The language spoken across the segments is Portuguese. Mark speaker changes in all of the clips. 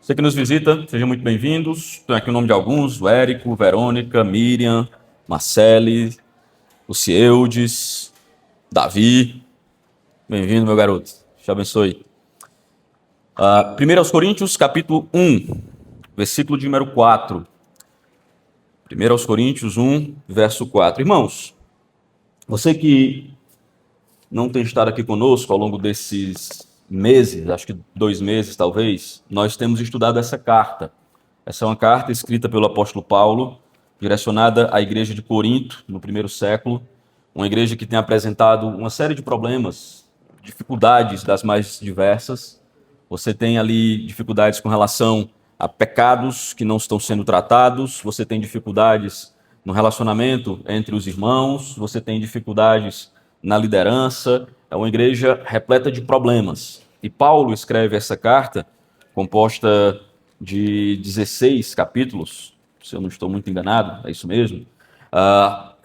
Speaker 1: Você que nos visita, sejam muito bem-vindos. Estou aqui o nome de alguns: o Érico, Verônica, Miriam, Marcele, Lucieudes, Davi. Bem-vindo, meu garoto. Te abençoe. 1 aos Coríntios, capítulo 1, versículo de número 4. 1 aos Coríntios 1, verso 4. Irmãos, você que não tem estado aqui conosco ao longo desses meses, acho que 2 meses talvez, nós temos estudado essa carta. Essa é uma carta escrita pelo apóstolo Paulo, direcionada à igreja de Corinto, no primeiro século, uma igreja que tem apresentado uma série de problemas, dificuldades das mais diversas. Você tem ali dificuldades com relação a pecados que não estão sendo tratados, você tem dificuldades no relacionamento entre os irmãos, você tem dificuldades na liderança, é uma igreja repleta de problemas. E Paulo escreve essa carta, composta de 16 capítulos, se eu não estou muito enganado, é isso mesmo,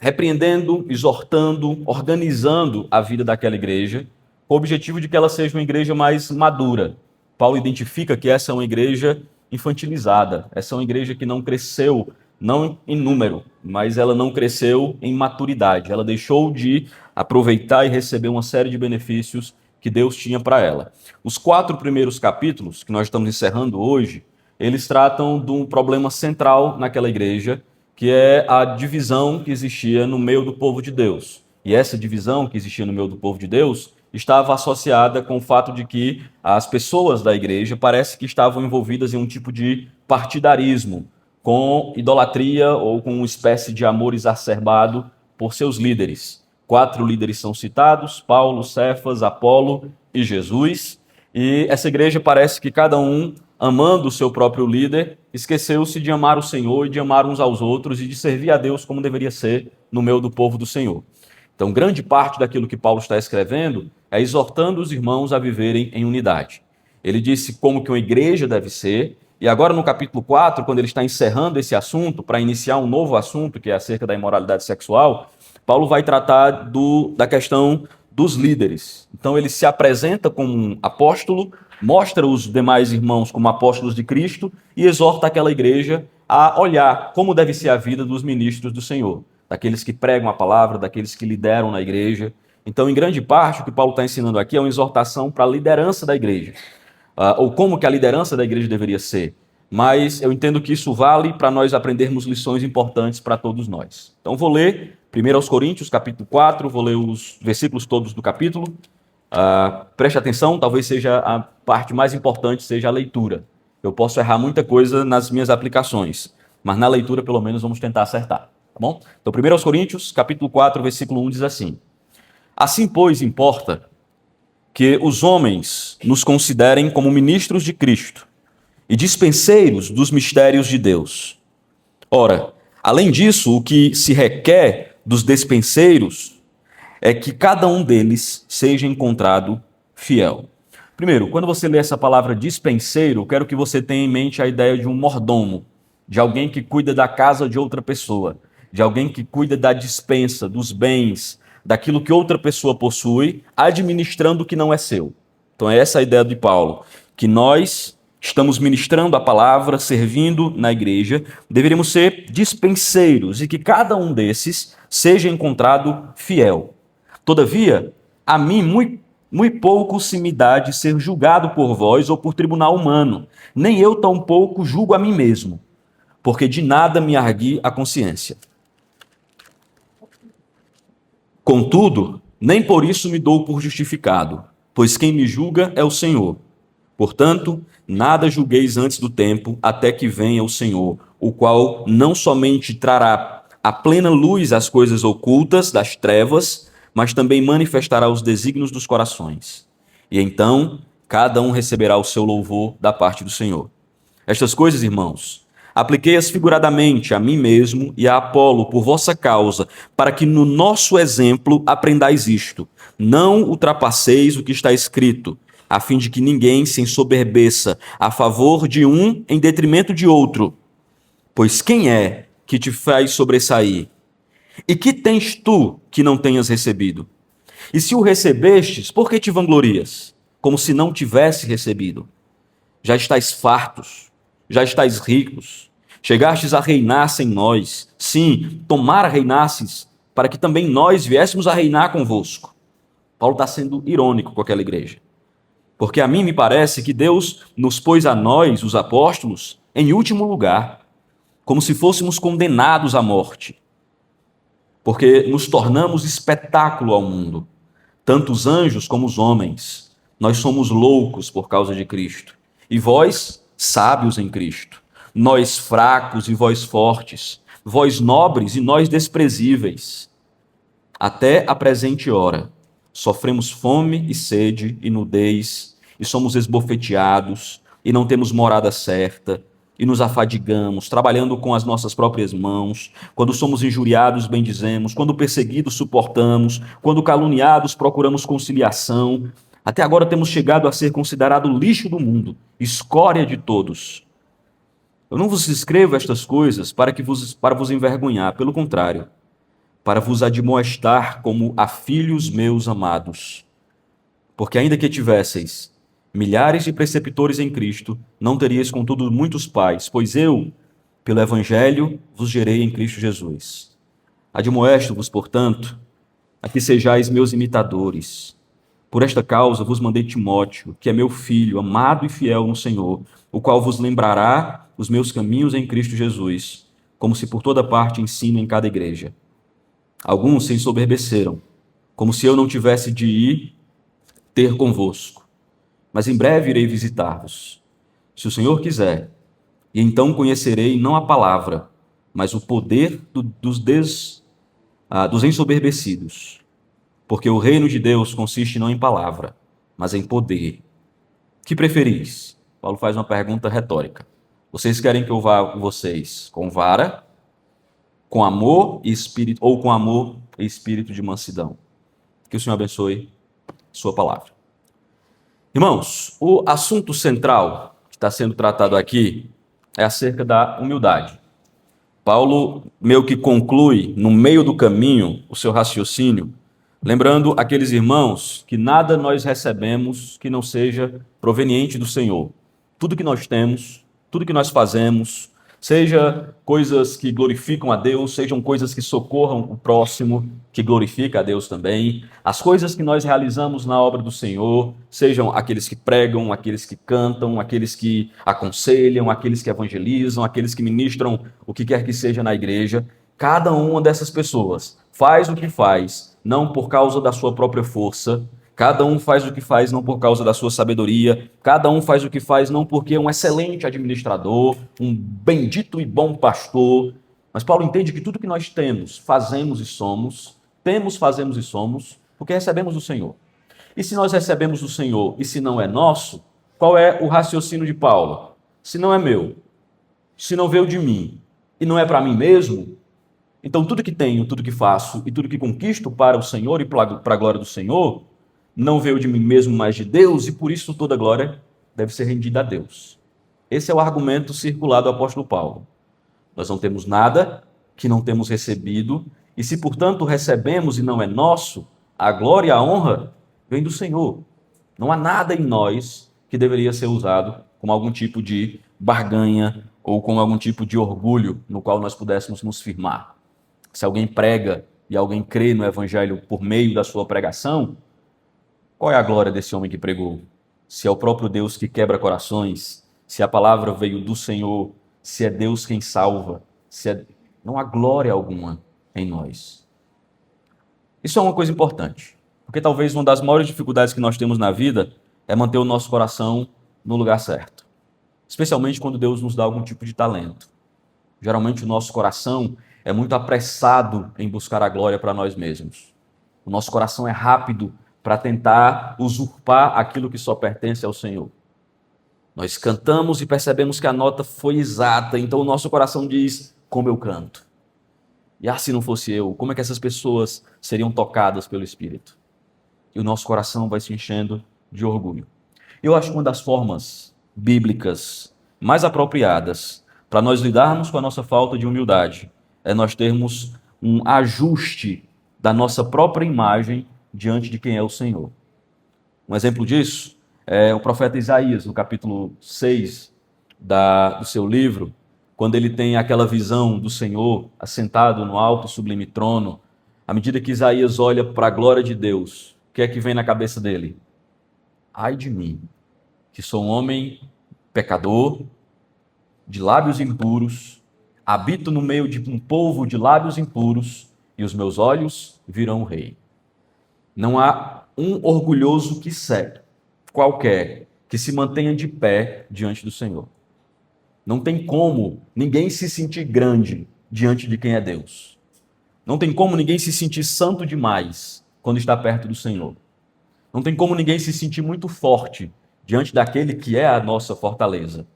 Speaker 1: repreendendo, exortando, organizando a vida daquela igreja, com o objetivo de que ela seja uma igreja mais madura. Paulo identifica que essa é uma igreja infantilizada, essa é uma igreja que não cresceu, não em número, mas ela não cresceu em maturidade, ela deixou de aproveitar e receber uma série de benefícios que Deus tinha para ela. Os 4 primeiros capítulos, que nós estamos encerrando hoje, eles tratam de um problema central naquela igreja, que é a divisão que existia no meio do povo de Deus. E essa divisão que existia no meio do povo de Deus estava associada com o fato de que as pessoas da igreja parece que estavam envolvidas em um tipo de partidarismo, com idolatria ou com uma espécie de amor exacerbado por seus líderes. 4 líderes são citados: Paulo, Cefas, Apolo e Jesus. E essa igreja parece que cada um, amando o seu próprio líder, esqueceu-se de amar o Senhor e de amar uns aos outros e de servir a Deus como deveria ser no meio do povo do Senhor. Então, grande parte daquilo que Paulo está escrevendo é exortando os irmãos a viverem em unidade. Ele disse como que uma igreja deve ser, e agora no capítulo 4, quando ele está encerrando esse assunto, para iniciar um novo assunto, que é acerca da imoralidade sexual, Paulo vai tratar da questão dos líderes. Então ele se apresenta como um apóstolo, mostra os demais irmãos como apóstolos de Cristo e exorta aquela igreja a olhar como deve ser a vida dos ministros do Senhor, daqueles que pregam a palavra, daqueles que lideram na igreja. Então, em grande parte, o que Paulo está ensinando aqui é uma exortação para a liderança da igreja, ou como que a liderança da igreja deveria ser. Mas eu entendo que isso vale para nós aprendermos lições importantes para todos nós. Então, vou ler 1 aos Coríntios, capítulo 4, vou ler os versículos todos do capítulo. Preste atenção, talvez seja a parte mais importante, seja a leitura. Eu posso errar muita coisa nas minhas aplicações, mas na leitura, pelo menos, vamos tentar acertar. Tá bom? Então, 1 aos Coríntios, capítulo 4, versículo 1 diz assim: Assim, pois, importa que os homens nos considerem como ministros de Cristo e dispenseiros dos mistérios de Deus. Ora, além disso, o que se requer dos despenseiros é que cada um deles seja encontrado fiel. Primeiro, quando você lê essa palavra dispenseiro, eu quero que você tenha em mente a ideia de um mordomo, de alguém que cuida da casa de outra pessoa, de alguém que cuida da dispensa, dos bens, daquilo que outra pessoa possui, administrando o que não é seu. Então é essa a ideia de Paulo, que nós estamos ministrando a palavra, servindo na igreja, deveríamos ser dispenseiros e que cada um desses seja encontrado fiel. Todavia, a mim muito pouco se me dá de ser julgado por vós ou por tribunal humano, nem eu tampouco julgo a mim mesmo, porque de nada me argui a consciência. Contudo, nem por isso me dou por justificado, pois quem me julga é o Senhor. Portanto, nada julgueis antes do tempo, até que venha o Senhor, o qual não somente trará à plena luz as coisas ocultas das trevas, mas também manifestará os desígnios dos corações. E então, cada um receberá o seu louvor da parte do Senhor. Estas coisas, irmãos, apliquei-as figuradamente a mim mesmo e a Apolo por vossa causa, para que no nosso exemplo aprendais isto. Não ultrapasseis o que está escrito, a fim de que ninguém se ensoberbeça a favor de um em detrimento de outro. Pois quem é que te faz sobressair? E que tens tu que não tenhas recebido? E se o recebestes, por que te vanglorias? Como se não tivesse recebido? Já estáis fartos, Já estáis ricos, chegastes a reinar sem nós. Sim, tomara reinasses, para que também nós viéssemos a reinar convosco. Paulo está sendo irônico com aquela igreja. Porque a mim me parece que Deus nos pôs a nós, os apóstolos, em último lugar, como se fôssemos condenados à morte. Porque nos tornamos espetáculo ao mundo, tanto os anjos como os homens. Nós somos loucos por causa de Cristo. E vós, sábios em Cristo. Nós fracos e vós fortes. Vós nobres e nós desprezíveis. Até a presente hora, sofremos fome e sede e nudez, e somos esbofeteados, e não temos morada certa, e nos afadigamos, trabalhando com as nossas próprias mãos. Quando somos injuriados, bendizemos. Quando perseguidos, suportamos. Quando caluniados, procuramos conciliação. Até agora temos chegado a ser considerado lixo do mundo, escória de todos. Eu não vos escrevo estas coisas para vos envergonhar, pelo contrário, para vos admoestar como a filhos meus amados. Porque ainda que tivesseis milhares de preceptores em Cristo, não teríeis contudo muitos pais, pois eu, pelo Evangelho, vos gerei em Cristo Jesus. Admoesto-vos, portanto, a que sejais meus imitadores. Por esta causa vos mandei Timóteo, que é meu filho, amado e fiel no Senhor, o qual vos lembrará os meus caminhos em Cristo Jesus, como se por toda parte ensino em cada igreja. Alguns se ensoberbeceram, como se eu não tivesse de ir ter convosco. Mas em breve irei visitar-vos, se o Senhor quiser, e então conhecerei não a palavra, mas o poder dos ensoberbecidos. Porque o reino de Deus consiste não em palavra, mas em poder. Que preferis? Paulo faz uma pergunta retórica. Vocês querem que eu vá com vocês com vara, com amor e espírito, ou com amor e espírito de mansidão? Que o Senhor abençoe sua palavra. Irmãos, o assunto central que está sendo tratado aqui é acerca da humildade. Paulo meio que conclui, no meio do caminho, o seu raciocínio, lembrando aqueles irmãos que nada nós recebemos que não seja proveniente do Senhor. Tudo que nós temos, tudo que nós fazemos, seja coisas que glorificam a Deus, sejam coisas que socorram o próximo, que glorifica a Deus também. As coisas que nós realizamos na obra do Senhor, sejam aqueles que pregam, aqueles que cantam, aqueles que aconselham, aqueles que evangelizam, aqueles que ministram o que quer que seja na igreja. Cada uma dessas pessoas faz o que faz, não por causa da sua própria força. Cada um faz o que faz não por causa da sua sabedoria, cada um faz o que faz não porque é um excelente administrador, um bendito e bom pastor. Mas Paulo entende que tudo que nós temos, fazemos e somos, fazemos e somos, porque recebemos do Senhor. E se nós recebemos do Senhor e se não é nosso, qual é o raciocínio de Paulo? Se não é meu, se não veio de mim e não é para mim mesmo, então tudo que tenho, tudo que faço e tudo que conquisto para o Senhor e para a glória do Senhor, não veio de mim mesmo, mas de Deus, e por isso toda glória deve ser rendida a Deus. Esse é o argumento circular do apóstolo Paulo. Nós não temos nada que não temos recebido, e se, portanto, recebemos e não é nosso, a glória e a honra vem do Senhor. Não há nada em nós que deveria ser usado como algum tipo de barganha ou como algum tipo de orgulho no qual nós pudéssemos nos firmar. Se alguém prega e alguém crê no evangelho por meio da sua pregação, qual é a glória desse homem que pregou? Se é o próprio Deus que quebra corações, se a palavra veio do Senhor, se é Deus quem salva, não há glória alguma em nós. Isso é uma coisa importante, porque talvez uma das maiores dificuldades que nós temos na vida é manter o nosso coração no lugar certo, especialmente quando Deus nos dá algum tipo de talento. Geralmente o nosso coração é muito apressado em buscar a glória para nós mesmos. O nosso coração é rápido para tentar usurpar aquilo que só pertence ao Senhor. Nós cantamos e percebemos que a nota foi exata, então o nosso coração diz, como eu canto. E se não fosse eu, como é que essas pessoas seriam tocadas pelo Espírito? E o nosso coração vai se enchendo de orgulho. Eu acho que uma das formas bíblicas mais apropriadas para nós lidarmos com a nossa falta de humildade é nós termos um ajuste da nossa própria imagem diante de quem é o Senhor. Um exemplo disso é o profeta Isaías, no capítulo 6, do seu livro, quando ele tem aquela visão do Senhor assentado no alto e sublime trono, à medida que Isaías olha para a glória de Deus, o que é que vem na cabeça dele? Ai de mim, que sou um homem pecador, de lábios impuros, habito no meio de um povo de lábios impuros, e os meus olhos viram o rei. Não há um orgulhoso qualquer que se mantenha de pé diante do Senhor. Não tem como ninguém se sentir grande diante de quem é Deus. Não tem como ninguém se sentir santo demais quando está perto do Senhor. Não tem como ninguém se sentir muito forte diante daquele que é a nossa fortaleza.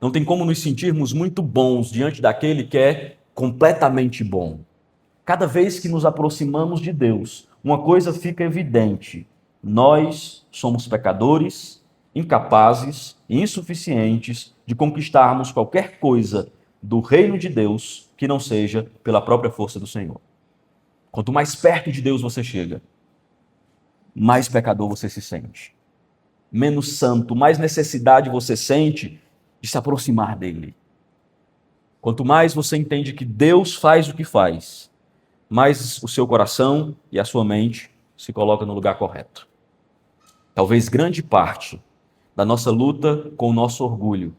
Speaker 1: Não tem como nos sentirmos muito bons diante daquele que é completamente bom. Cada vez que nos aproximamos de Deus, uma coisa fica evidente: nós somos pecadores, incapazes e insuficientes de conquistarmos qualquer coisa do reino de Deus que não seja pela própria força do Senhor. Quanto mais perto de Deus você chega, mais pecador você se sente. Menos santo, mais necessidade você sente de se aproximar dele. Quanto mais você entende que Deus faz o que faz, mais o seu coração e a sua mente se colocam no lugar correto. Talvez grande parte da nossa luta com o nosso orgulho,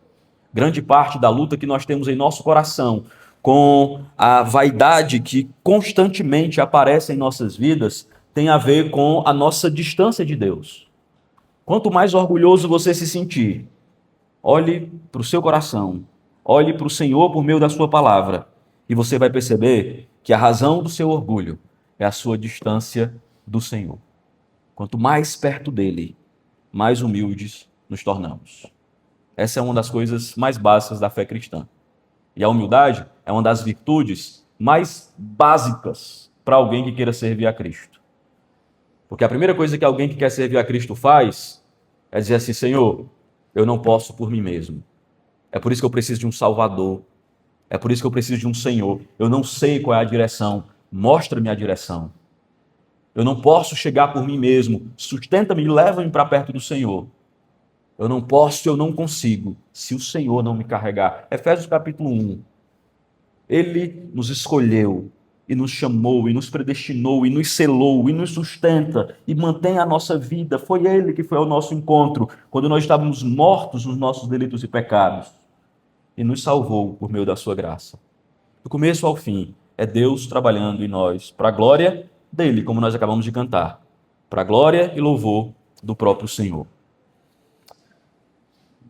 Speaker 1: grande parte da luta que nós temos em nosso coração com a vaidade que constantemente aparece em nossas vidas, tem a ver com a nossa distância de Deus. Quanto mais orgulhoso você se sentir, olhe para o seu coração, olhe para o Senhor por meio da sua palavra, e você vai perceber que a razão do seu orgulho é a sua distância do Senhor. Quanto mais perto dele, mais humildes nos tornamos. Essa é uma das coisas mais básicas da fé cristã. E a humildade é uma das virtudes mais básicas para alguém que queira servir a Cristo. Porque a primeira coisa que alguém que quer servir a Cristo faz é dizer assim: Senhor, eu não posso por mim mesmo. É por isso que eu preciso de um Salvador. É por isso que eu preciso de um Senhor. Eu não sei qual é a direção. Mostra-me a direção. Eu não posso chegar por mim mesmo. Sustenta-me e leva-me para perto do Senhor. Eu não posso, eu não consigo, se o Senhor não me carregar. Efésios capítulo 1. Ele nos escolheu e nos chamou e nos predestinou e nos selou e nos sustenta e mantém a nossa vida. Foi Ele que foi ao nosso encontro quando nós estávamos mortos nos nossos delitos e pecados e nos salvou por meio da sua graça. Do começo ao fim, é Deus trabalhando em nós para a glória dele, como nós acabamos de cantar, para a glória e louvor do próprio Senhor.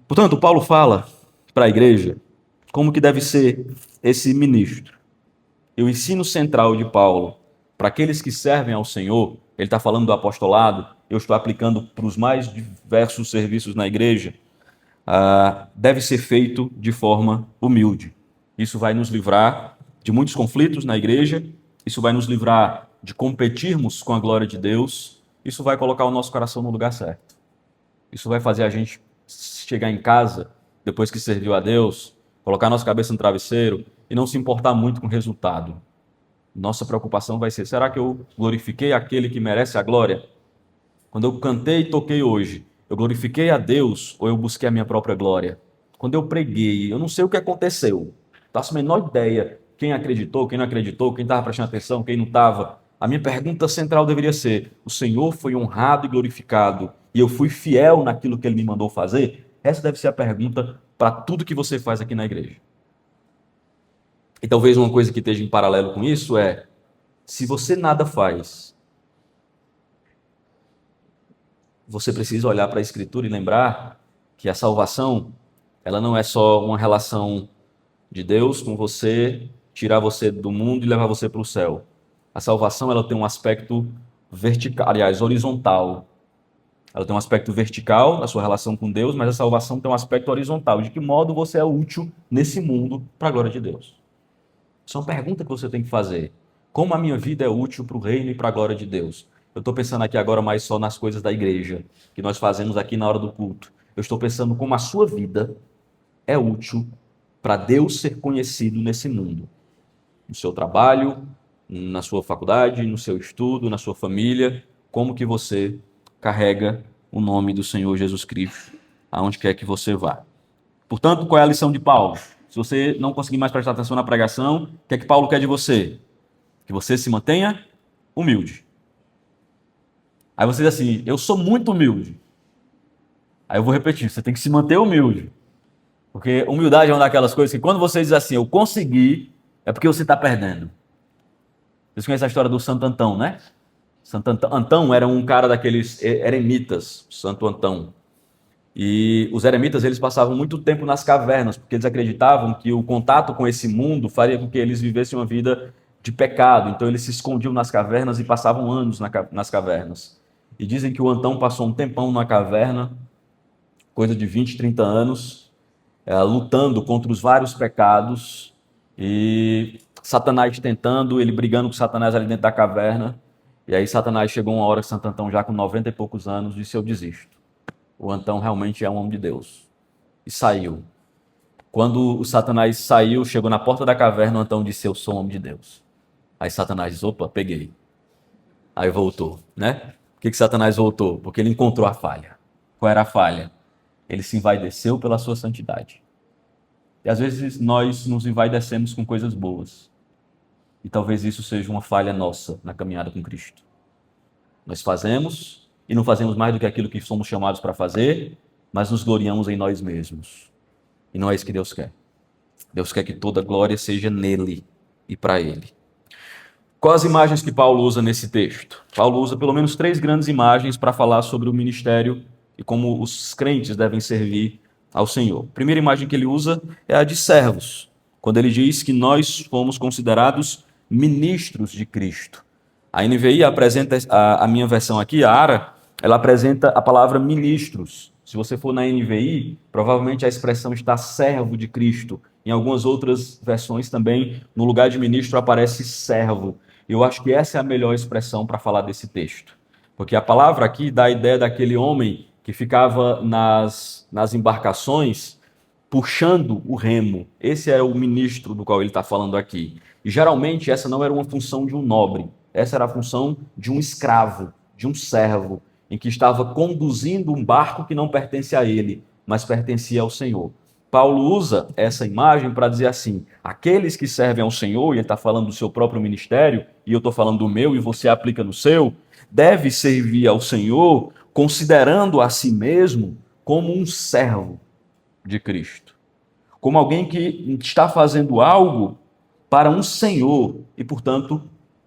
Speaker 1: Portanto, Paulo fala para a igreja como que deve ser esse ministro. E o ensino central de Paulo para aqueles que servem ao Senhor, ele está falando do apostolado, eu estou aplicando para os mais diversos serviços na igreja, deve ser feito de forma humilde. Isso vai nos livrar de muitos conflitos na igreja, isso vai nos livrar de competirmos com a glória de Deus, isso vai colocar o nosso coração no lugar certo. Isso vai fazer a gente chegar em casa, depois que serviu a Deus, colocar nossa cabeça no travesseiro e não se importar muito com o resultado. Nossa preocupação vai ser: será que eu glorifiquei aquele que merece a glória? Quando eu cantei e toquei hoje, eu glorifiquei a Deus ou eu busquei a minha própria glória? Quando eu preguei, eu não sei o que aconteceu. Não faço a menor ideia quem acreditou, quem não acreditou, quem estava prestando atenção, quem não estava. A minha pergunta central deveria ser: o Senhor foi honrado e glorificado e eu fui fiel naquilo que Ele me mandou fazer? Essa deve ser a pergunta para tudo que você faz aqui na igreja. E talvez uma coisa que esteja em paralelo com isso é: se você nada faz, você precisa olhar para a Escritura e lembrar que a salvação, ela não é só uma relação de Deus com você, tirar você do mundo e levar você para o céu. A salvação, ela tem um aspecto vertical, aliás, horizontal. Ela tem um aspecto vertical na sua relação com Deus, mas a salvação tem um aspecto horizontal. De que modo você é útil nesse mundo para a glória de Deus? Isso é uma pergunta que você tem que fazer. Como a minha vida é útil para o reino e para a glória de Deus? Eu estou pensando aqui agora mais só nas coisas da igreja, que nós fazemos aqui na hora do culto. Eu estou pensando como a sua vida é útil para Deus ser conhecido nesse mundo. No seu trabalho, na sua faculdade, no seu estudo, na sua família. Como que você carrega o nome do Senhor Jesus Cristo aonde quer que você vá. Portanto, qual é a lição de Paulo? Se você não conseguir mais prestar atenção na pregação, o que é que Paulo quer de você? Que você se mantenha humilde. Aí você diz assim, eu sou muito humilde. Aí eu vou repetir, você tem que se manter humilde. Porque humildade é uma daquelas coisas que quando você diz assim, eu consegui, é porque você está perdendo. Vocês conhecem a história do Santo Antão, né? Santo Antão era um cara daqueles eremitas, Santo Antão. E os eremitas, eles passavam muito tempo nas cavernas, porque eles acreditavam que o contato com esse mundo faria com que eles vivessem uma vida de pecado. Então eles se escondiam nas cavernas e passavam anos nas cavernas. E dizem que o Antão passou um tempão na caverna, coisa de 20, 30 anos, lutando contra os vários pecados e Satanás tentando, ele brigando com Satanás ali dentro da caverna. E aí Satanás chegou uma hora que Santo Antão, já com 90 e poucos anos, disse, eu desisto. O Antão realmente é um homem de Deus. E saiu. Quando o Satanás saiu, chegou na porta da caverna, o Antão disse, eu sou um homem de Deus. Aí Satanás disse, opa, peguei. Aí voltou, né? Por que Satanás voltou? Porque ele encontrou a falha. Qual era a falha? Ele se envaideceu pela sua santidade. E às vezes nós nos envaidecemos com coisas boas. E talvez isso seja uma falha nossa na caminhada com Cristo. Nós fazemos e não fazemos mais do que aquilo que somos chamados para fazer, mas nos gloriamos em nós mesmos. E não é isso que Deus quer. Deus quer que toda glória seja nele e para ele. Quais as imagens que Paulo usa nesse texto? Paulo usa pelo menos 3 grandes imagens para falar sobre o ministério e como os crentes devem servir ao Senhor. A primeira imagem que ele usa é a de servos, quando ele diz que nós fomos considerados ministros de Cristo. A NVI apresenta, a minha versão aqui, a ARA, ela apresenta a palavra ministros. Se você for na NVI, provavelmente a expressão está servo de Cristo. Em algumas outras versões também, no lugar de ministro aparece servo. Eu acho que essa é a melhor expressão para falar desse texto. Porque a palavra aqui dá a ideia daquele homem que ficava nas embarcações puxando o remo. Esse era o ministro do qual ele está falando aqui. E geralmente essa não era uma função de um nobre. Essa era a função de um escravo, de um servo, em que estava conduzindo um barco que não pertence a ele, mas pertencia ao Senhor. Paulo usa essa imagem para dizer assim, aqueles que servem ao Senhor, e ele está falando do seu próprio ministério, e eu estou falando do meu, e você aplica no seu, deve servir ao Senhor considerando a si mesmo como um servo de Cristo. Como alguém que está fazendo algo para um Senhor e, portanto,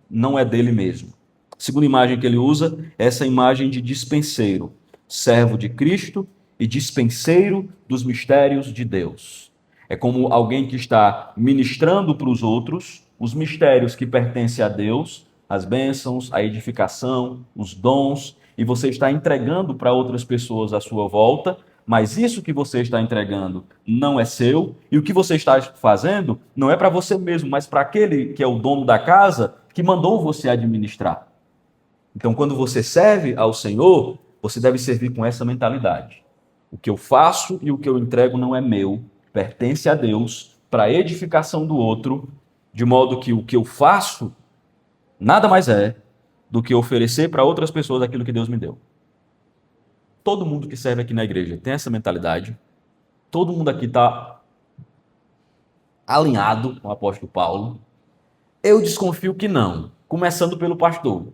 Speaker 1: não é dele mesmo. A segunda imagem que ele usa é essa imagem de dispenseiro, servo de Cristo e dispenseiro dos mistérios de Deus. É como alguém que está ministrando para os outros os mistérios que pertencem a Deus, as bênçãos, a edificação, os dons, e você está entregando para outras pessoas à sua volta, mas isso que você está entregando não é seu, e o que você está fazendo não é para você mesmo, mas para aquele que é o dono da casa que mandou você administrar. Então, quando você serve ao Senhor, você deve servir com essa mentalidade. O que eu faço e o que eu entrego não é meu, pertence a Deus, para a edificação do outro, de modo que o que eu faço nada mais é do que oferecer para outras pessoas aquilo que Deus me deu. Todo mundo que serve aqui na igreja tem essa mentalidade. Todo mundo aqui está alinhado com o apóstolo Paulo. Eu desconfio que não, começando pelo pastor.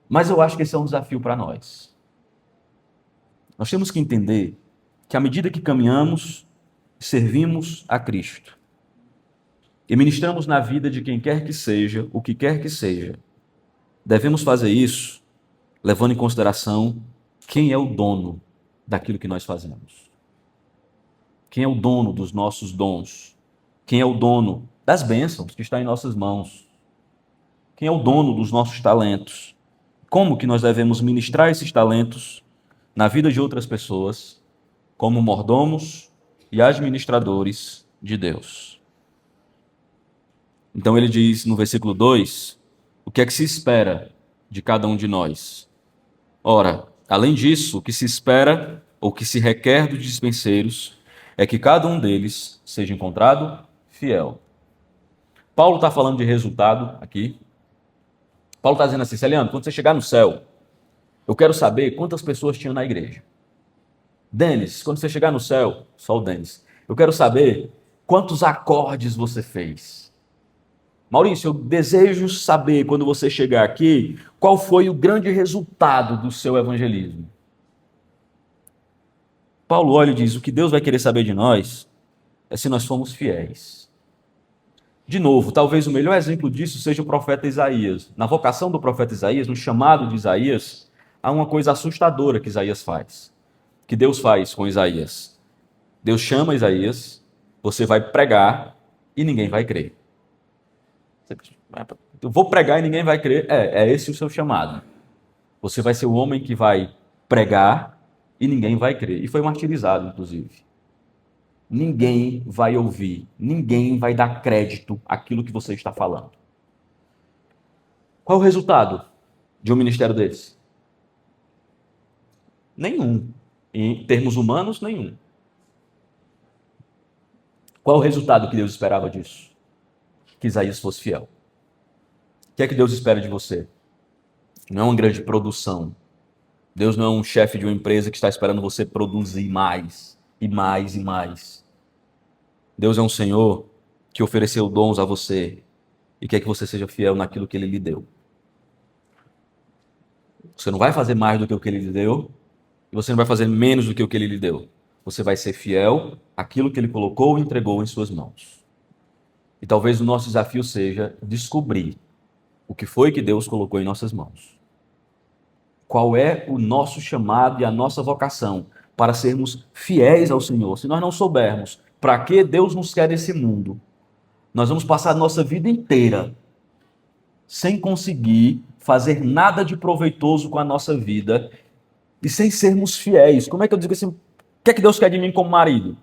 Speaker 1: Mas eu acho que esse é um desafio para nós. Nós temos que entender que à medida que caminhamos, servimos a Cristo e ministramos na vida de quem quer que seja, o que quer que seja, devemos fazer isso levando em consideração quem é o dono daquilo que nós fazemos. Quem é o dono dos nossos dons? Quem é o dono das bênçãos que está em nossas mãos? Quem é o dono dos nossos talentos? Como que nós devemos ministrar esses talentos na vida de outras pessoas, como mordomos e administradores de Deus? Então ele diz no versículo 2, o que é que se espera de cada um de nós? Ora, além disso, o que se espera ou que se requer dos dispenseiros é que cada um deles seja encontrado fiel. Paulo está falando de resultado aqui. Paulo está dizendo assim, Celiano, quando você chegar no céu, eu quero saber quantas pessoas tinham na igreja. Denis, quando você chegar no céu, só o Denis, eu quero saber quantos acordes você fez. Maurício, eu desejo saber, quando você chegar aqui, qual foi o grande resultado do seu evangelismo. Paulo olha e diz: o que Deus vai querer saber de nós é se nós fomos fiéis. De novo, talvez o melhor exemplo disso seja o profeta Isaías. Na vocação do profeta Isaías, no chamado de Isaías, há uma coisa assustadora que Isaías faz, que Deus faz com Isaías. Deus chama Isaías, você vai pregar e ninguém vai crer. Eu vou pregar e ninguém vai crer. É esse o seu chamado. Você vai ser o homem que vai pregar e ninguém vai crer. E foi martirizado, inclusive. Ninguém vai ouvir, ninguém vai dar crédito àquilo que você está falando. Qual é o resultado de um ministério desse? Nenhum. Em termos humanos, nenhum. Qual é o resultado que Deus esperava disso? Que Isaías fosse fiel. O que é que Deus espera de você? Não é uma grande produção. Deus não é um chefe de uma empresa que está esperando você produzir mais, e mais, e mais. Deus é um Senhor que ofereceu dons a você e quer que você seja fiel naquilo que Ele lhe deu. Você não vai fazer mais do que o que Ele lhe deu e você não vai fazer menos do que o que Ele lhe deu. Você vai ser fiel àquilo que Ele colocou e entregou em suas mãos. E talvez o nosso desafio seja descobrir o que foi que Deus colocou em nossas mãos. Qual é o nosso chamado e a nossa vocação para sermos fiéis ao Senhor? Se nós não soubermos para que Deus nos quer nesse mundo, nós vamos passar a nossa vida inteira sem conseguir fazer nada de proveitoso com a nossa vida e sem sermos fiéis. Como é que eu digo assim? O que é que Deus quer de mim como marido?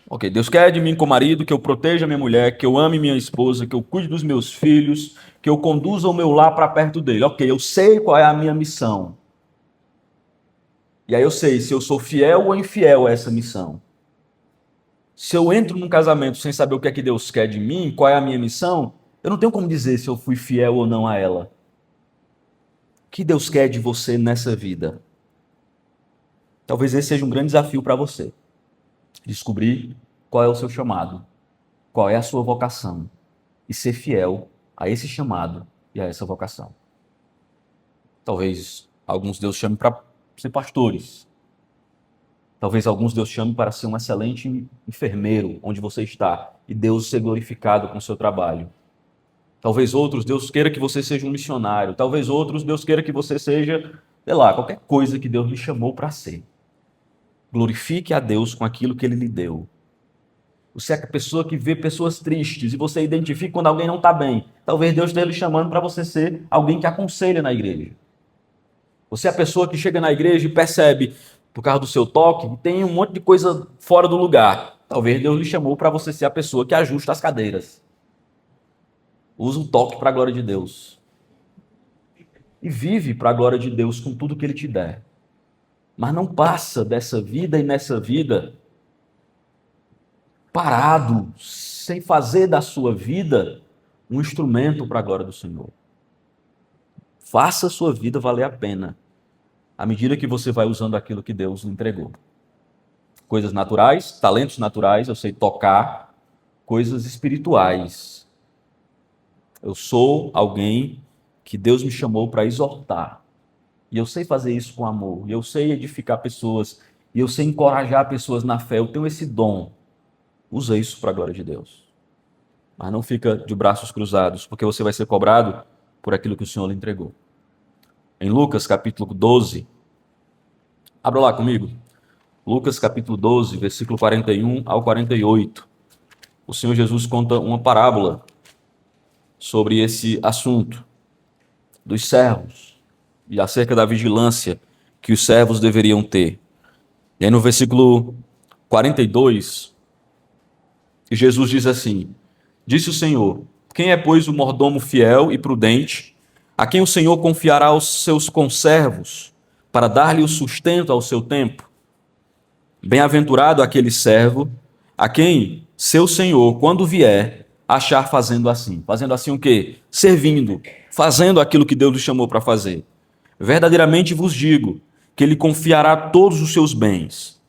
Speaker 1: Ok, Deus quer de mim como marido que eu proteja minha mulher, que eu ame minha esposa, que eu cuide dos meus filhos, que eu conduza o meu lar para perto dele. Ok, eu sei qual é a minha missão. E aí eu sei se eu sou fiel ou infiel a essa missão. Se eu entro num casamento sem saber o que é que Deus quer de mim, qual é a minha missão, eu não tenho como dizer se eu fui fiel ou não a ela. O que Deus quer de você nessa vida? Talvez esse seja um grande desafio para você. Descobrir qual é o seu chamado, qual é a sua vocação e ser fiel a esse chamado e a essa vocação. Talvez alguns Deus chame para ser pastores. Talvez alguns Deus chame para ser um excelente enfermeiro onde você está e Deus ser glorificado com o seu trabalho. Talvez outros Deus queira que você seja um missionário. Talvez outros Deus queira que você seja, sei lá, qualquer coisa que Deus lhe chamou para ser. Glorifique a Deus com aquilo que Ele lhe deu. Você é a pessoa que vê pessoas tristes e você identifica quando alguém não está bem. Talvez Deus esteja lhe chamando para você ser alguém que aconselha na igreja. Você é a pessoa que chega na igreja e percebe, por causa do seu toque, que tem um monte de coisa fora do lugar. Talvez Deus lhe chamou para você ser a pessoa que ajusta as cadeiras. Usa o toque para a glória de Deus. E vive para a glória de Deus com tudo que Ele te der. Mas não passa dessa vida e nessa vida parado, sem fazer da sua vida um instrumento para a glória do Senhor. Faça a sua vida valer a pena, à medida que você vai usando aquilo que Deus lhe entregou. Coisas naturais, talentos naturais, eu sei tocar, coisas espirituais. Eu sou alguém que Deus me chamou para exortar. E eu sei fazer isso com amor. E eu sei edificar pessoas. E eu sei encorajar pessoas na fé. Eu tenho esse dom. Usa isso para a glória de Deus. Mas não fica de braços cruzados, porque você vai ser cobrado por aquilo que o Senhor lhe entregou. Em Lucas capítulo 12, abra lá comigo. Lucas capítulo 12, versículo 41 ao 48. O Senhor Jesus conta uma parábola sobre esse assunto dos servos e acerca da vigilância que os servos deveriam ter. E aí no versículo 42, Jesus diz assim: disse o Senhor, quem é, pois, o mordomo fiel e prudente, a quem o Senhor confiará os seus conservos para dar-lhe o sustento ao seu tempo? Bem-aventurado aquele servo a quem seu Senhor, quando vier, achar fazendo assim. Fazendo assim o quê? Servindo, fazendo aquilo que Deus lhe chamou para fazer. Verdadeiramente vos digo que lhe confiará todos os seus bens.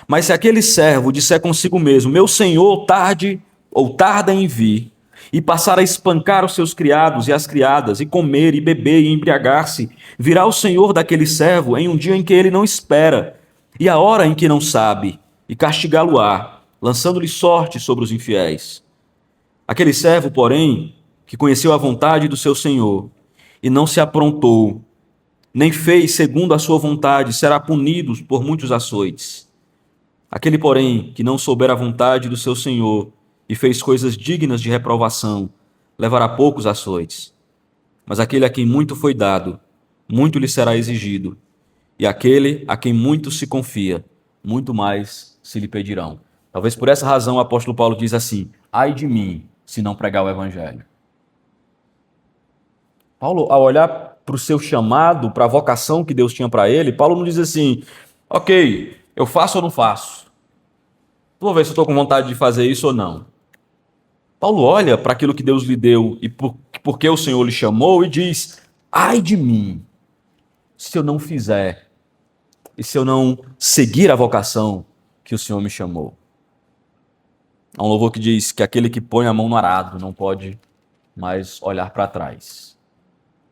Speaker 1: Mas se aquele servo disser consigo mesmo, meu senhor tarde ou tarda em vir, e passar a espancar os seus criados e as criadas, e comer, e beber, e embriagar-se, virá o senhor daquele servo em um dia em que ele não espera, e a hora em que não sabe, e castigá-lo-á, lançando-lhe sorte sobre os infiéis. Aquele servo, porém, que conheceu a vontade do seu senhor, e não se aprontou, nem fez segundo a sua vontade, será punido por muitos açoites. Aquele, porém, que não souber a vontade do seu senhor e fez coisas dignas de reprovação, levará poucos açoites. Mas aquele a quem muito foi dado, muito lhe será exigido. E aquele a quem muito se confia, muito mais se lhe pedirão. Talvez por essa razão o apóstolo Paulo diz assim: ai de mim, se não pregar o evangelho. Paulo, ao olhar para o seu chamado, para a vocação que Deus tinha para ele, Paulo não diz assim, ok, eu faço ou não faço? Vou ver se eu estou com vontade de fazer isso ou não. Paulo olha para aquilo que Deus lhe deu e por que o Senhor lhe chamou e diz, ai de mim, se eu não fizer e se eu não seguir a vocação que o Senhor me chamou. Há um louvor que diz que aquele que põe a mão no arado não pode mais olhar para trás.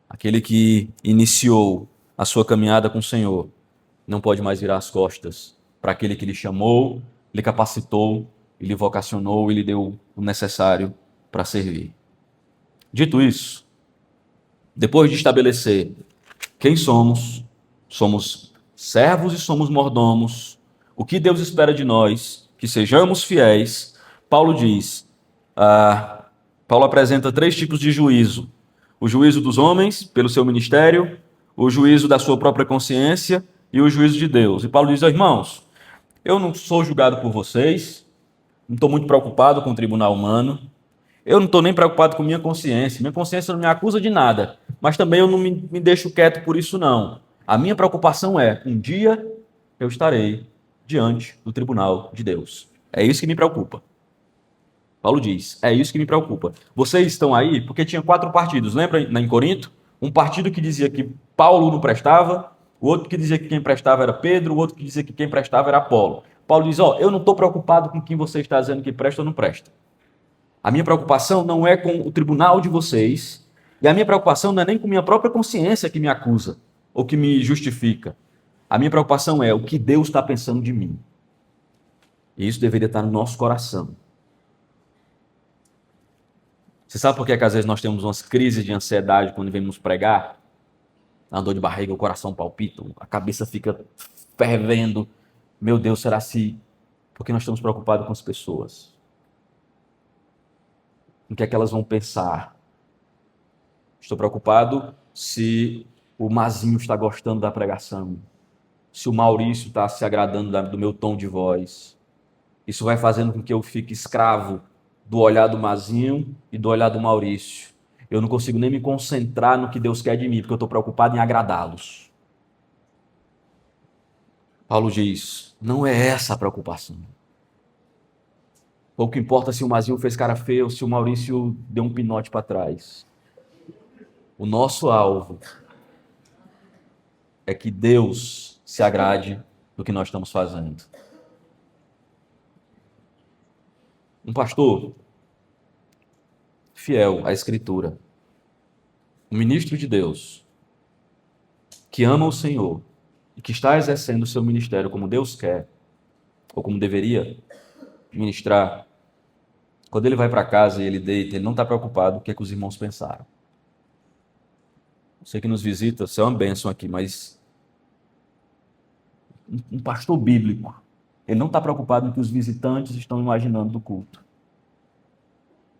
Speaker 1: Aquele que iniciou a sua caminhada com o Senhor não pode mais virar as costas para aquele que lhe chamou, lhe capacitou, lhe vocacionou e lhe deu o necessário para servir. Dito isso, depois de estabelecer quem somos, somos servos e somos mordomos, o que Deus espera de nós, que sejamos fiéis, Paulo diz, Paulo apresenta 3 tipos de juízo. O juízo dos homens, pelo seu ministério, o juízo da sua própria consciência e o juízo de Deus. E Paulo diz, irmãos, eu não sou julgado por vocês, não estou muito preocupado com o tribunal humano, eu não estou nem preocupado com minha consciência não me acusa de nada, mas também eu não me deixo quieto por isso não. A minha preocupação é, um dia eu estarei diante do tribunal de Deus. É isso que me preocupa. Paulo diz, é isso que me preocupa. Vocês estão aí porque tinha 4 partidos, lembra em Corinto? Um partido que dizia que Paulo não prestava, o outro que dizia que quem prestava era Pedro, o outro que dizia que quem prestava era Apolo. Paulo diz, eu não estou preocupado com quem você está dizendo que presta ou não presta. A minha preocupação não é com o tribunal de vocês, e a minha preocupação não é nem com minha própria consciência que me acusa ou que me justifica. A minha preocupação é o que Deus está pensando de mim. E isso deveria estar no nosso coração. Você sabe por que às vezes nós temos umas crises de ansiedade quando vemos pregar? A dor de barriga, o coração palpita, a cabeça fica fervendo. Meu Deus, será se... Porque nós estamos preocupados com as pessoas. O que é que elas vão pensar? Estou preocupado se o Mazinho está gostando da pregação, se o Maurício está se agradando do meu tom de voz. Isso vai fazendo com que eu fique escravo do olhar do Mazinho e do olhar do Maurício. Eu não consigo nem me concentrar no que Deus quer de mim, porque eu estou preocupado em agradá-los. Paulo diz, não é essa a preocupação. Pouco importa se o Mazinho fez cara feia ou se o Maurício deu um pinote para trás. O nosso alvo é que Deus se agrade do que nós estamos fazendo. Um pastor fiel à Escritura, um ministro de Deus, que ama o Senhor e que está exercendo o seu ministério como Deus quer, ou como deveria ministrar, quando ele vai para casa e ele deita, ele não está preocupado com o que, que os irmãos pensaram. Você que nos visita, você é uma bênção aqui, mas um pastor bíblico, ele não está preocupado com o que os visitantes estão imaginando do culto,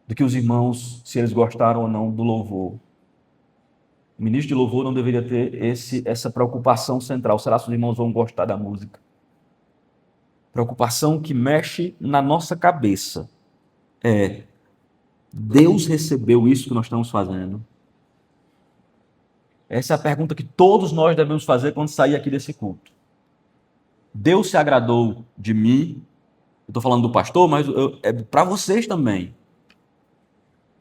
Speaker 1: do que os irmãos, se eles gostaram ou não do louvor. O ministro de louvor não deveria ter essa preocupação central. Será que os irmãos vão gostar da música? Preocupação que mexe na nossa cabeça. Deus recebeu isso que nós estamos fazendo? Essa é a pergunta que todos nós devemos fazer quando sair aqui desse culto. Deus se agradou de mim? Eu estou falando do pastor, mas é para vocês também.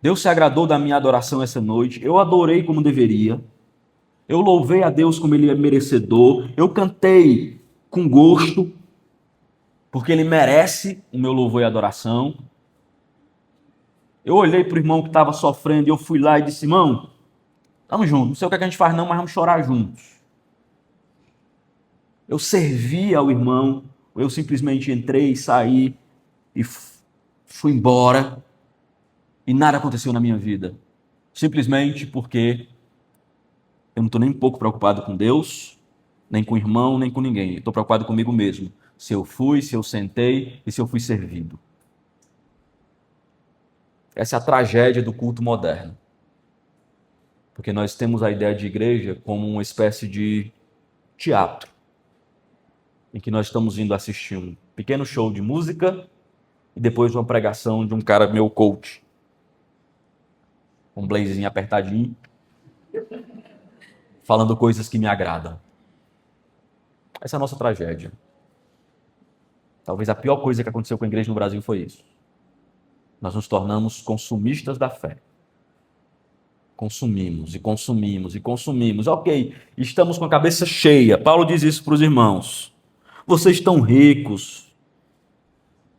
Speaker 1: Deus se agradou da minha adoração essa noite. Eu adorei como deveria. Eu louvei a Deus como Ele é merecedor. Eu cantei com gosto, porque Ele merece o meu louvor e adoração. Eu olhei para o irmão que estava sofrendo e eu fui lá e disse: irmão, estamos juntos. Não sei o que a gente faz não, mas vamos chorar juntos. Eu servi ao irmão, eu simplesmente entrei, saí e fui embora e nada aconteceu na minha vida. Simplesmente porque eu não estou nem um pouco preocupado com Deus, nem com o irmão, nem com ninguém. Estou preocupado comigo mesmo. Se eu fui, se eu sentei e se eu fui servido. Essa é a tragédia do culto moderno. Porque nós temos a ideia de igreja como uma espécie de teatro, em que nós estamos indo assistir um pequeno show de música e depois uma pregação de um cara meu coach. Um blazinho apertadinho, falando coisas que me agradam. Essa é a nossa tragédia. Talvez a pior coisa que aconteceu com a igreja no Brasil foi isso. Nós nos tornamos consumistas da fé. Consumimos e consumimos e consumimos. Ok, estamos com a cabeça cheia. Paulo diz isso para os irmãos. Vocês estão ricos.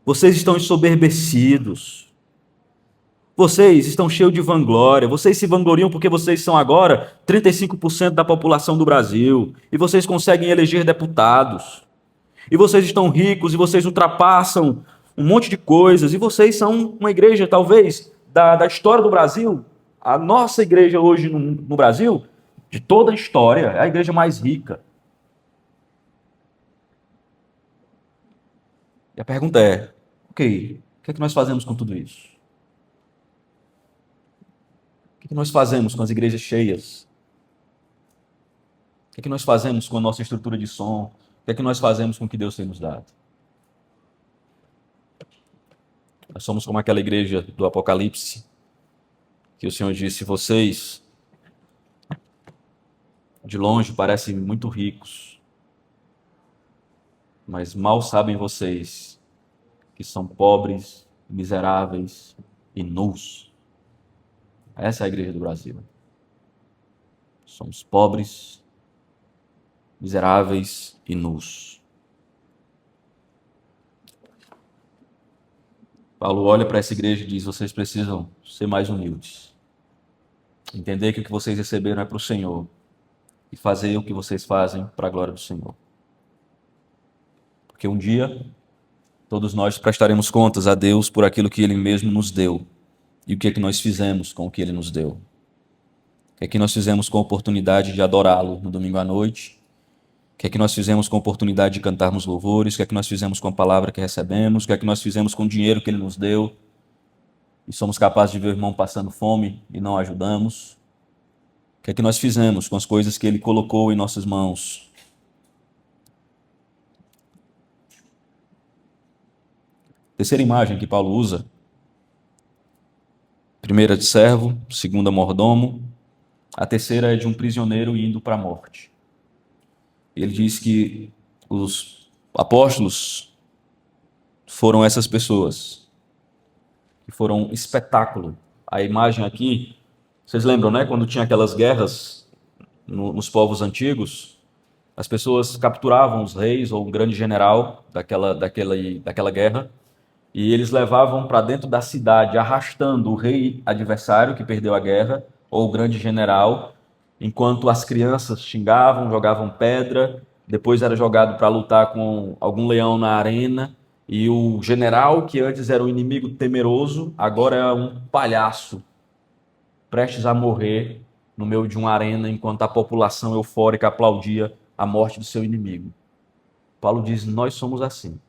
Speaker 1: Vocês estão ensoberbecidos. Vocês estão cheios de vanglória. Vocês se vangloriam porque vocês são agora 35% da população do Brasil. E vocês conseguem eleger deputados. E vocês estão ricos e vocês ultrapassam um monte de coisas. E vocês são uma igreja, talvez, da história do Brasil. A nossa igreja hoje no Brasil, de toda a história, é a igreja mais rica. E a pergunta é, ok, o que é que nós fazemos com tudo isso? O que é que nós fazemos com as igrejas cheias? O que é que nós fazemos com a nossa estrutura de som? O que é que nós fazemos com o que Deus tem nos dado? Nós somos como aquela igreja do Apocalipse, que o Senhor disse: vocês, de longe, parecem muito ricos, mas mal sabem vocês que são pobres, miseráveis e nus. Essa é a igreja do Brasil. Somos pobres, miseráveis e nus. Paulo olha para essa igreja e diz: vocês precisam ser mais humildes. Entender que o que vocês receberam é para o Senhor. E fazer o que vocês fazem para a glória do Senhor. Porque um dia, todos nós prestaremos contas a Deus por aquilo que Ele mesmo nos deu. E o que é que nós fizemos com o que Ele nos deu. O que é que nós fizemos com a oportunidade de adorá-lo no domingo à noite. O que é que nós fizemos com a oportunidade de cantarmos louvores. O que é que nós fizemos com a palavra que recebemos. O que é que nós fizemos com o dinheiro que Ele nos deu. E somos capazes de ver o irmão passando fome e não ajudamos. O que é que nós fizemos com as coisas que Ele colocou em nossas mãos? Terceira imagem que Paulo usa. Primeira de servo, segunda mordomo. A terceira é de um prisioneiro indo para a morte. Ele diz que os apóstolos foram essas pessoas, que foram espetáculo. A imagem aqui, vocês lembram, né? Quando tinha aquelas guerras nos povos antigos, as pessoas capturavam os reis ou um grande general daquela guerra, e eles levavam para dentro da cidade, arrastando o rei adversário que perdeu a guerra, ou o grande general, enquanto as crianças xingavam, jogavam pedra, depois era jogado para lutar com algum leão na arena, e o general, que antes era um inimigo temeroso, agora é um palhaço, prestes a morrer no meio de uma arena, enquanto a população eufórica aplaudia a morte do seu inimigo. Paulo diz: nós somos assim.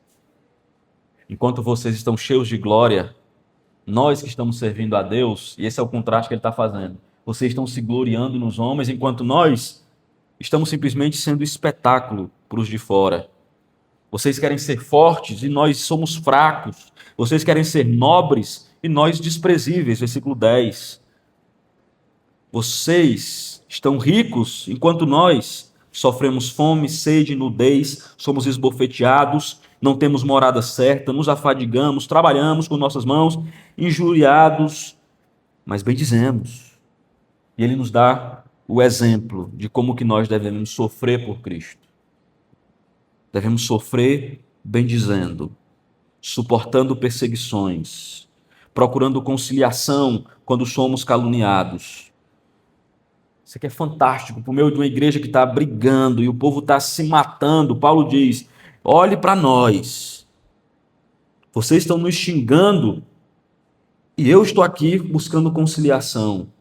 Speaker 1: Enquanto vocês estão cheios de glória, nós que estamos servindo a Deus, e esse é o contraste que ele está fazendo, vocês estão se gloriando nos homens, enquanto nós estamos simplesmente sendo espetáculo para os de fora. Vocês querem ser fortes e nós somos fracos. Vocês querem ser nobres e nós desprezíveis. Versículo 10. Vocês estão ricos, enquanto nós sofremos fome, sede, nudez, somos esbofeteados, não temos morada certa, nos afadigamos, trabalhamos com nossas mãos, injuriados, mas bendizemos. E Ele nos dá o exemplo de como que nós devemos sofrer por Cristo. Devemos sofrer bendizendo, suportando perseguições, procurando conciliação quando somos caluniados. Isso aqui é fantástico, por meio de uma igreja que está brigando e o povo está se matando. Paulo diz, olhe para nós, vocês estão nos xingando e eu estou aqui buscando conciliação.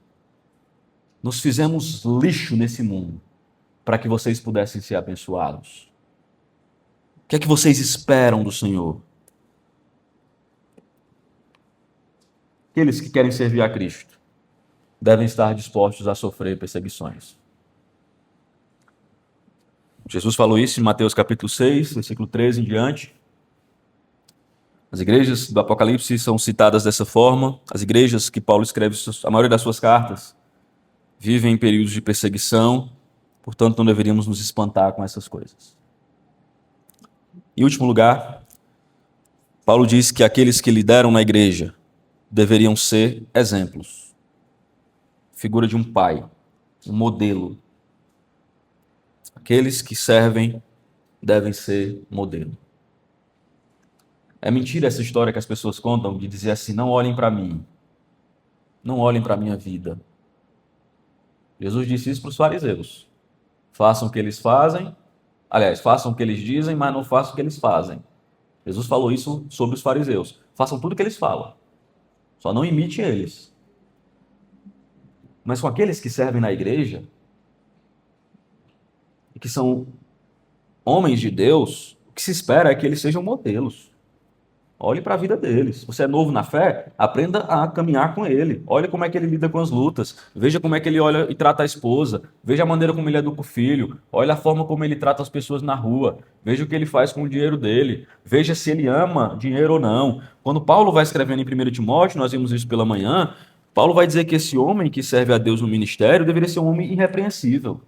Speaker 1: Nos fizemos lixo nesse mundo para que vocês pudessem ser abençoados. O que é que vocês esperam do Senhor? Aqueles que querem servir a Cristo devem estar dispostos a sofrer perseguições. Jesus falou isso em Mateus capítulo 6, versículo 13 em diante. As igrejas do Apocalipse são citadas dessa forma. As igrejas que Paulo escreve a maioria das suas cartas vivem em períodos de perseguição, portanto não deveríamos nos espantar com essas coisas. Em último lugar, Paulo diz que aqueles que lideram na igreja deveriam ser exemplos. Figura de um pai, um modelo. Aqueles que servem devem ser modelo. É mentira essa história que as pessoas contam de dizer assim, não olhem para mim, não olhem para a minha vida. Jesus disse isso para os fariseus. Façam o que eles fazem, aliás, façam o que eles dizem, mas não façam o que eles fazem. Jesus falou isso sobre os fariseus. Façam tudo o que eles falam, só não imite eles. Mas com aqueles que servem na igreja, e que são homens de Deus, o que se espera é que eles sejam modelos. Olhe para a vida deles. Você é novo na fé? Aprenda a caminhar com ele. Olhe como é que ele lida com as lutas. Veja como é que ele olha e trata a esposa. Veja a maneira como ele educa o filho. Olhe a forma como ele trata as pessoas na rua. Veja o que ele faz com o dinheiro dele. Veja se ele ama dinheiro ou não. Quando Paulo vai escrevendo em 1 Timóteo, nós vimos isso pela manhã, Paulo vai dizer que esse homem que serve a Deus no ministério deveria ser um homem irrepreensível.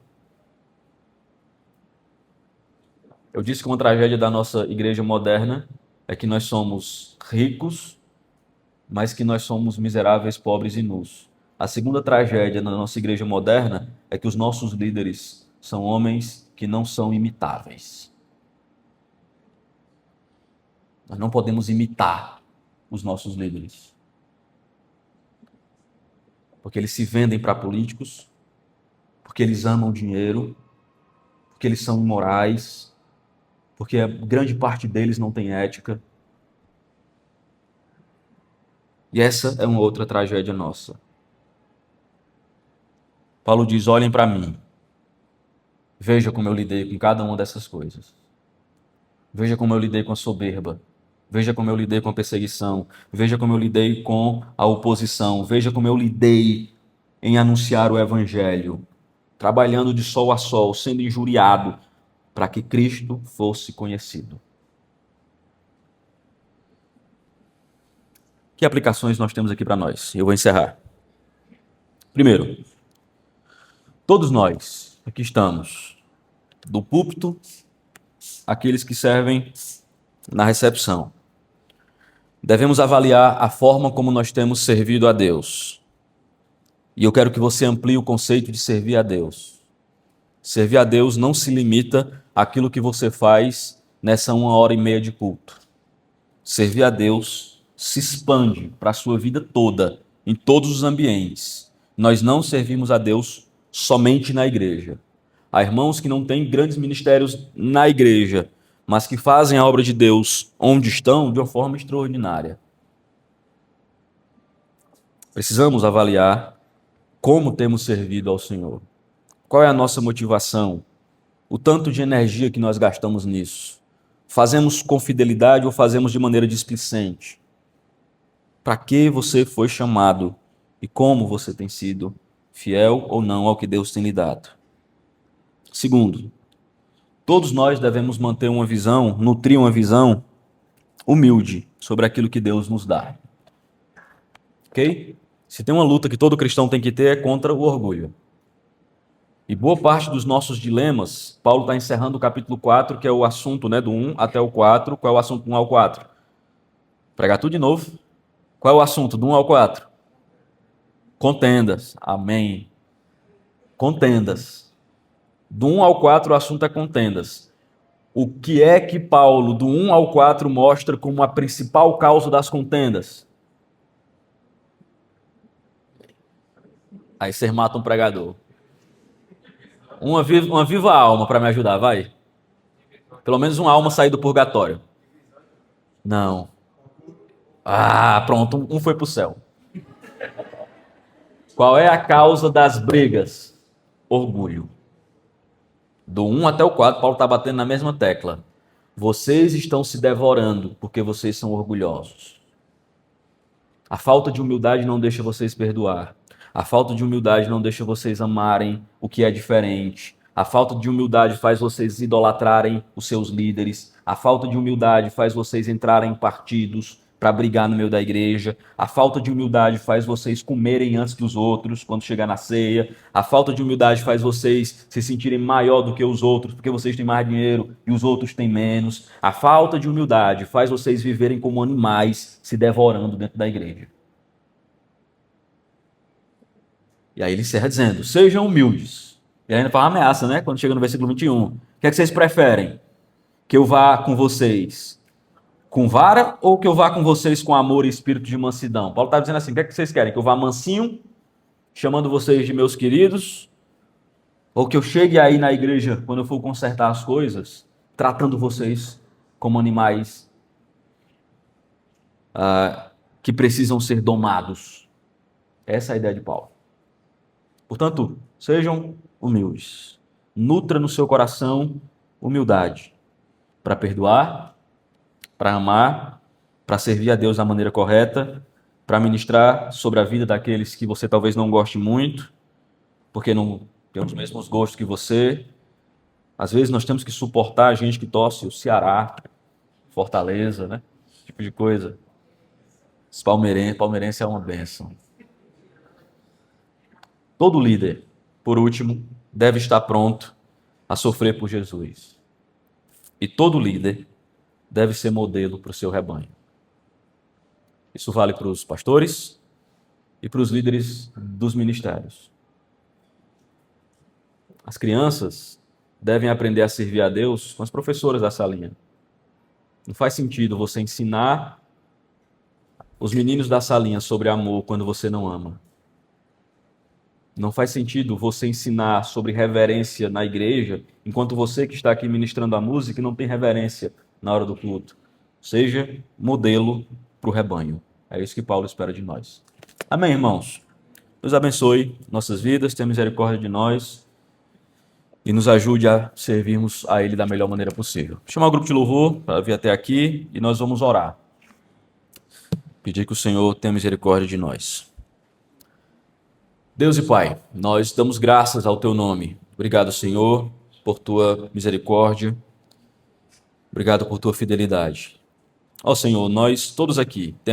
Speaker 1: Eu disse que uma tragédia da nossa igreja moderna é que nós somos ricos, mas que nós somos miseráveis, pobres e nus. A segunda tragédia na nossa igreja moderna é que os nossos líderes são homens que não são imitáveis. Nós não podemos imitar os nossos líderes. Porque eles se vendem para políticos, porque eles amam dinheiro, porque eles são imorais, porque a grande parte deles não tem ética. E essa é uma outra tragédia nossa. Paulo diz, olhem para mim. Veja como eu lidei com cada uma dessas coisas. Veja como eu lidei com a soberba. Veja como eu lidei com a perseguição. Veja como eu lidei com a oposição. Veja como eu lidei em anunciar o evangelho, trabalhando de sol a sol, sendo injuriado, para que Cristo fosse conhecido. Que aplicações nós temos aqui para nós? Eu vou encerrar. Primeiro, todos nós aqui estamos, do púlpito, aqueles que servem na recepção. Devemos avaliar a forma como nós temos servido a Deus. E eu quero que você amplie o conceito de servir a Deus. Servir a Deus não se limita àquilo que você faz nessa 1h30 de culto. Servir a Deus se expande para a sua vida toda, em todos os ambientes. Nós não servimos a Deus somente na igreja. Há irmãos que não têm grandes ministérios na igreja, mas que fazem a obra de Deus onde estão de uma forma extraordinária. Precisamos avaliar como temos servido ao Senhor. Qual é a nossa motivação? O tanto de energia que nós gastamos nisso. Fazemos com fidelidade ou fazemos de maneira displicente? Para que você foi chamado e como você tem sido fiel ou não ao que Deus tem lhe dado? Segundo, todos nós devemos manter uma visão, nutrir uma visão humilde sobre aquilo que Deus nos dá. Ok? Se tem uma luta que todo cristão tem que ter é contra o orgulho. E boa parte dos nossos dilemas, Paulo está encerrando o capítulo 4, que é o assunto do 1 até o 4. Qual é o assunto do 1 ao 4? Pregar tudo de novo. Qual é o assunto do 1 ao 4? Contendas. Amém. Contendas. Do 1 ao 4 o assunto é contendas. O que é que Paulo, do 1 ao 4, mostra como a principal causa das contendas? Aí você mata um pregador. Uma viva alma para me ajudar, vai. Pelo menos uma alma sair do purgatório. Não. Ah, pronto, um foi para o céu. Qual é a causa das brigas? Orgulho. Do 1 até o 4, Paulo está batendo na mesma tecla. Vocês estão se devorando porque vocês são orgulhosos. A falta de humildade não deixa vocês perdoar. A falta de humildade não deixa vocês amarem o que é diferente. A falta de humildade faz vocês idolatrarem os seus líderes. A falta de humildade faz vocês entrarem em partidos para brigar no meio da igreja. A falta de humildade faz vocês comerem antes dos outros quando chegar na ceia. A falta de humildade faz vocês se sentirem maior do que os outros porque vocês têm mais dinheiro e os outros têm menos. A falta de humildade faz vocês viverem como animais se devorando dentro da igreja. E aí ele encerra dizendo, sejam humildes. E ainda fala uma ameaça, né? Quando chega no versículo 21. O que é que vocês preferem? Que eu vá com vocês com vara ou que eu vá com vocês com amor e espírito de mansidão? Paulo está dizendo assim, o que é que vocês querem? Que eu vá mansinho, chamando vocês de meus queridos? Ou que eu chegue aí na igreja, quando eu for consertar as coisas, tratando vocês como animais que precisam ser domados? Essa é a ideia de Paulo. Portanto, sejam humildes. Nutra no seu coração humildade para perdoar, para amar, para servir a Deus da maneira correta, para ministrar sobre a vida daqueles que você talvez não goste muito, porque não tem os mesmos gostos que você. Às vezes nós temos que suportar a gente que torce o Ceará, Fortaleza, né? Esse tipo de coisa. Os palmeirense é uma bênção. Todo líder, por último, deve estar pronto a sofrer por Jesus. E todo líder deve ser modelo para o seu rebanho. Isso vale para os pastores e para os líderes dos ministérios. As crianças devem aprender a servir a Deus com as professoras da salinha. Não faz sentido você ensinar os meninos da salinha sobre amor quando você não ama. Não faz sentido você ensinar sobre reverência na igreja, enquanto você que está aqui ministrando a música não tem reverência na hora do culto. Seja modelo para o rebanho. É isso que Paulo espera de nós. Amém, irmãos? Deus abençoe nossas vidas, tenha misericórdia de nós e nos ajude a servirmos a Ele da melhor maneira possível. Vou chamar o grupo de louvor para vir até aqui e nós vamos orar. Pedir que o Senhor tenha misericórdia de nós. Deus e Pai, nós damos graças ao Teu nome. Obrigado, Senhor, por Tua misericórdia. Obrigado por Tua fidelidade. Ó Senhor, nós todos aqui temos